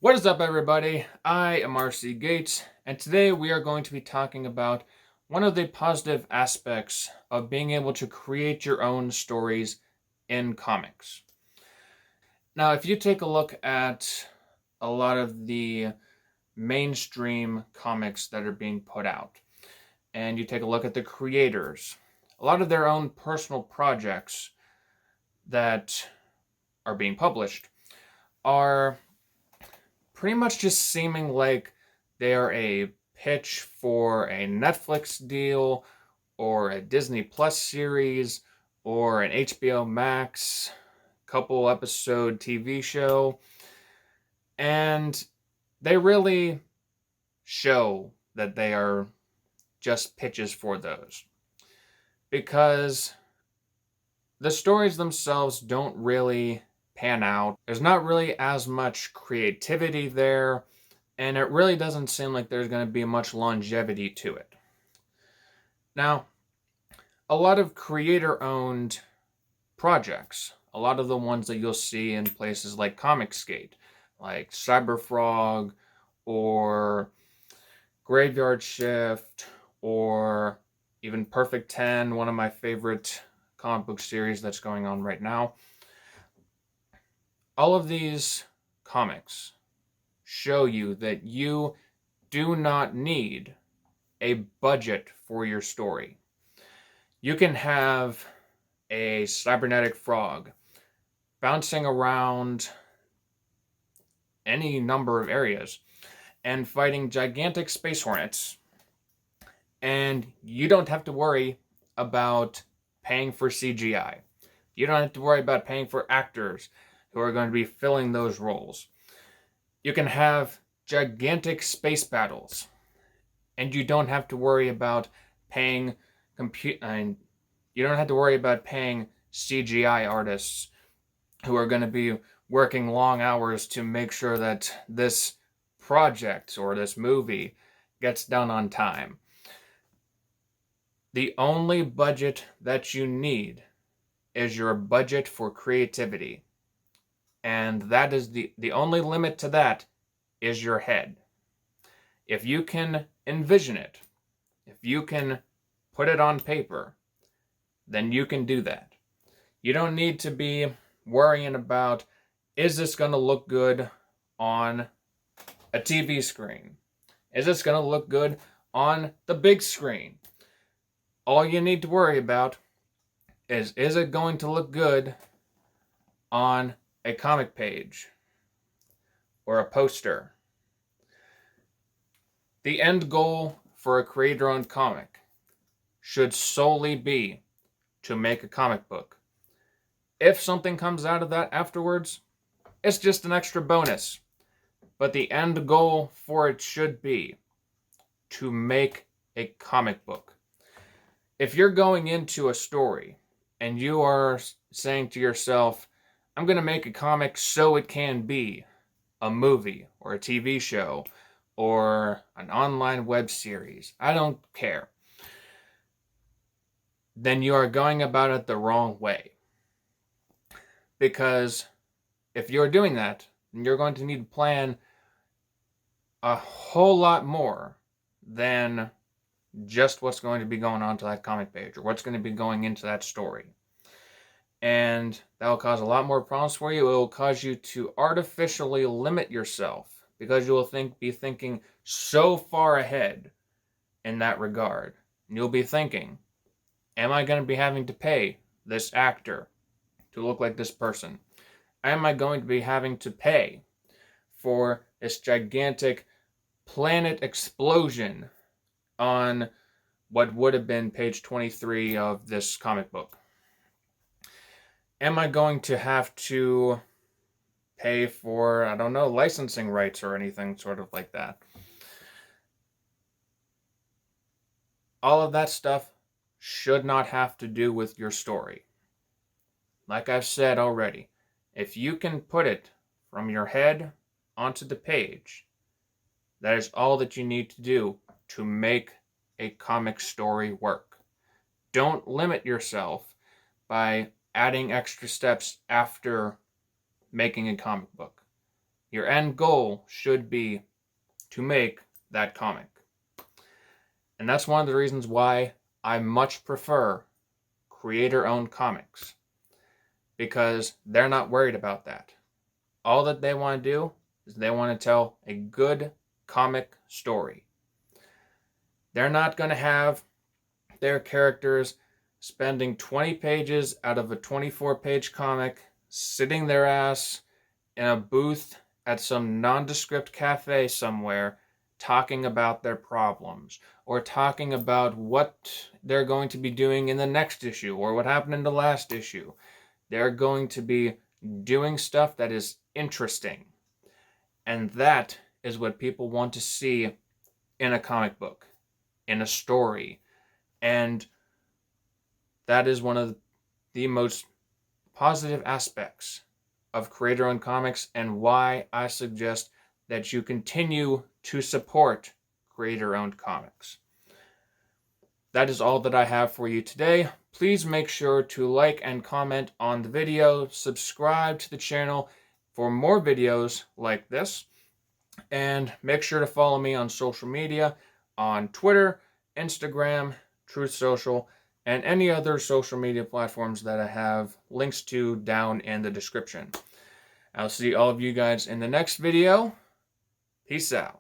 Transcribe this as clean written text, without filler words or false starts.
What is up, everybody? I am RC Gates, and today we are going to be talking about one of the positive aspects of being able to create your own stories in comics. Now, if you take a look at a lot of the mainstream comics that are being put out, and you take a look at the creators, a lot of their own personal projects that are being published are pretty much just seeming like they are a pitch for a Netflix deal or a Disney Plus series or an HBO Max couple episode TV show. And they really show that they are just pitches for those. Because the stories themselves don't really pan out. There's not really as much creativity there, and it really doesn't seem like there's going to be much longevity to it. Now, a lot of creator-owned projects, a lot of the ones that you'll see in places like Comicsgate, like Cyberfrog, or Graveyard Shift, or even Perfect 10, one of my favorite comic book series that's going on right now. All of these comics show you that you do not need a budget for your story. You can have a cybernetic frog bouncing around any number of areas and fighting gigantic space hornets, and you don't have to worry about paying for CGI. You don't have to worry about paying for actors who are going to be filling those roles. You can have gigantic space battles, and you don't have to worry about paying you don't have to worry about paying CGI artists who are going to be working long hours to make sure that this project or this movie gets done on time. The only budget that you need is your budget for creativity. And that is the only limit to that is your head. If you can envision it, if you can put it on paper, then you can do that. You don't need to be worrying about, is this going to look good on a TV screen? Is this going to look good on the big screen? All you need to worry about is it going to look good on a comic page or a poster? The end goal for a creator-owned comic should solely be to make a comic book. If something comes out of that afterwards, it's just an extra bonus. But the end goal for it should be to make a comic book. If you're going into a story and you are saying to yourself, I'm going to make a comic so it can be a movie or a TV show or an online web series, I don't care, then you are going about it the wrong way. Because if you're doing that, then you're going to need to plan a whole lot more than just what's going to be going on to that comic page or what's going to be going into that story. And that will cause a lot more problems for you. It will cause you to artificially limit yourself because you will be thinking so far ahead in that regard. And you'll be thinking, am I going to be having to pay this actor to look like this person? Am I going to be having to pay for this gigantic planet explosion on what would have been page 23 of this comic book? Am I going to have to pay for, I don't know, licensing rights or anything sort of like that? All of that stuff should not have to do with your story. Like I've said already, if you can put it from your head onto the page, that is all that you need to do to make a comic story work. Don't limit yourself by adding extra steps after making a comic book. Your end goal should be to make that comic. And that's one of the reasons why I much prefer creator-owned comics, because they're not worried about that. All that they want to do is they want to tell a good comic story. They're not going to have their characters spending 20 pages out of a 24-page comic sitting their ass in a booth at some nondescript cafe somewhere talking about their problems or talking about what they're going to be doing in the next issue or what happened in the last issue. They're going to be doing stuff that is interesting. And that is what people want to see in a comic book, in a story. And that is one of the most positive aspects of creator-owned comics, and why I suggest that you continue to support creator-owned comics. That is all that I have for you today. Please make sure to like and comment on the video, subscribe to the channel for more videos like this, and make sure to follow me on social media, on Twitter, Instagram, Truth Social, and any other social media platforms that I have links to down in the description. I'll see all of you guys in the next video. Peace out.